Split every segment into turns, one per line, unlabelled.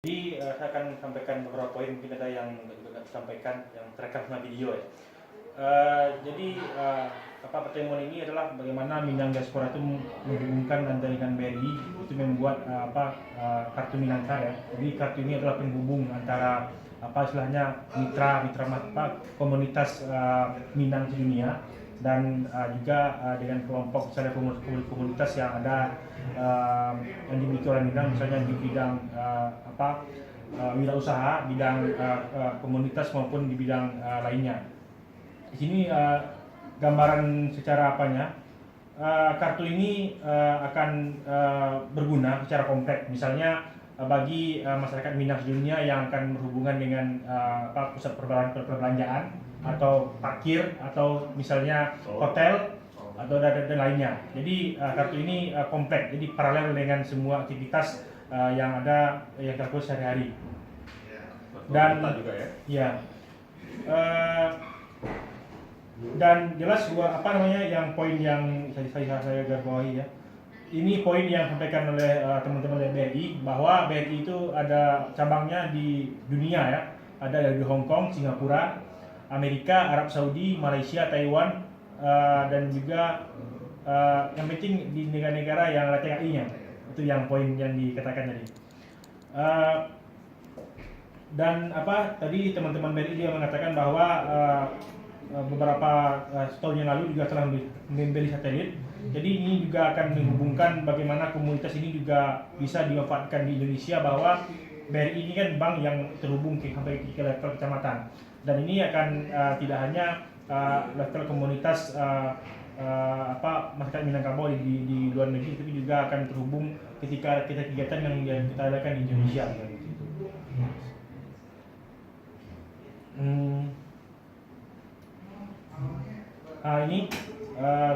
Jadi saya akan sampaikan beberapa poin, mungkin ada yang juga disampaikan yang terekam sama video ya. Pertemuan ini adalah bagaimana Minang Diaspora itu menghubungkan Anda dengan BRI, itu membuat kartu Minangkar ya. Jadi kartu ini adalah penghubung antara istilahnya mitra komunitas Minang sedunia dan juga dengan kelompok misalnya komunitas yang ada yang dimiliki oleh Minang, misalnya di bidang wirausaha, bidang komunitas maupun di bidang lainnya. Di sini gambaran secara kartu ini akan berguna secara kompleks, misalnya bagi masyarakat Minang dunia yang akan berhubungan dengan pusat perbelanjaan atau parkir atau misalnya hotel atau dan lainnya. Jadi kartu ini kompleks, jadi paralel dengan semua aktivitas yang ada yang dilakukan sehari-hari. Dan juga ya. Dan jelas yang poin yang saya garis bawahi ya. Ini poin yang disampaikan oleh teman-teman dari BRI, bahwa BRI itu ada cabangnya di dunia ya. Ada di Hong Kong, Singapura, Amerika, Arab Saudi, Malaysia, Taiwan, dan juga yang penting di negara-negara yang ada TKI-nya. Itu yang poin yang dikatakan tadi. Dan tadi teman-teman BRI dia mengatakan bahwa beberapa tahun yang lalu juga telah membeli satelit. Jadi ini juga akan menghubungkan bagaimana komunitas ini juga bisa dimanfaatkan di Indonesia, bahwa BRI ini kan bank yang terhubung sampai ke level kecamatan, dan ini akan tidak hanya level komunitas masyarakat Minangkabau di luar negeri, tapi juga akan terhubung ketika kegiatan yang kita adakan di Indonesia. Ini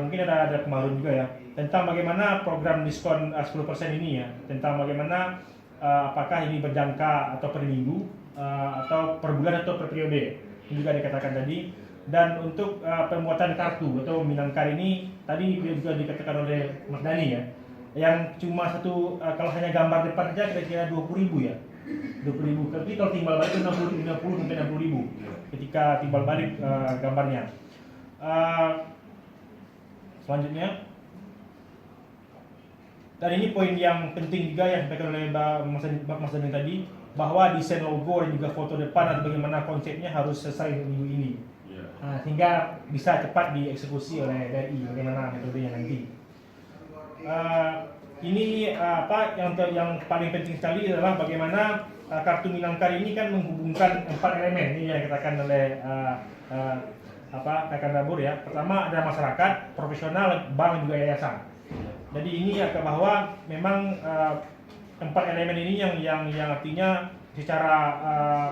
mungkin ada kemarin juga ya, tentang bagaimana program diskon 10% ini ya, tentang bagaimana apakah ini berjangka atau per minggu atau per bulan atau per periode, ini juga dikatakan tadi. Dan untuk pembuatan kartu atau Minangkar ini tadi juga dikatakan oleh Mas Dani ya, yang cuma satu kalau hanya gambar depan saja kira-kira 20.000 ya, 20.000. Tapi kalau timbal balik itu 50 sampai 60.000 ketika timbal balik gambarnya. Selanjutnya, dan ini poin yang penting juga yang disampaikan oleh Mas Dani tadi, bahwa desain logo dan juga foto depan atau bagaimana konsepnya harus selesai minggu ini. Sehingga bisa cepat dieksekusi oleh BRI bagaimana metodenya nanti. Ini yang paling penting sekali adalah bagaimana kartu Minangkar ini kan menghubungkan 4 elemen ini yang dikatakan oleh rekan Dabur ya. Pertama ada masyarakat, profesional, bank, juga yayasan. Jadi ini bahwa memang 4 elemen ini yang artinya secara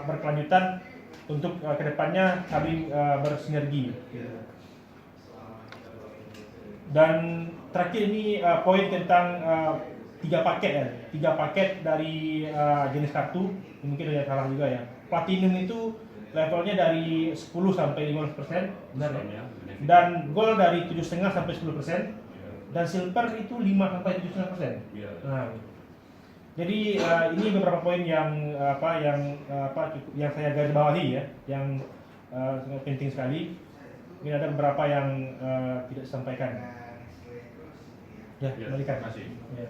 berkelanjutan untuk kedepannya saling bersinergi. Dan terakhir ini poin tentang 3 paket dari jenis kartu, mungkin ada salah juga ya. Platinum itu levelnya dari 10 sampai 15%, benar ya? Dan gold dari 7,5 sampai 10%, dan silver itu 5 sampai 7,5%. Jadi ini beberapa poin yang saya garis bawahi ya, yang sangat penting sekali. Mungkin ada beberapa yang tidak disampaikan. Ya, kembalikan.
Terima kasih.
Ya.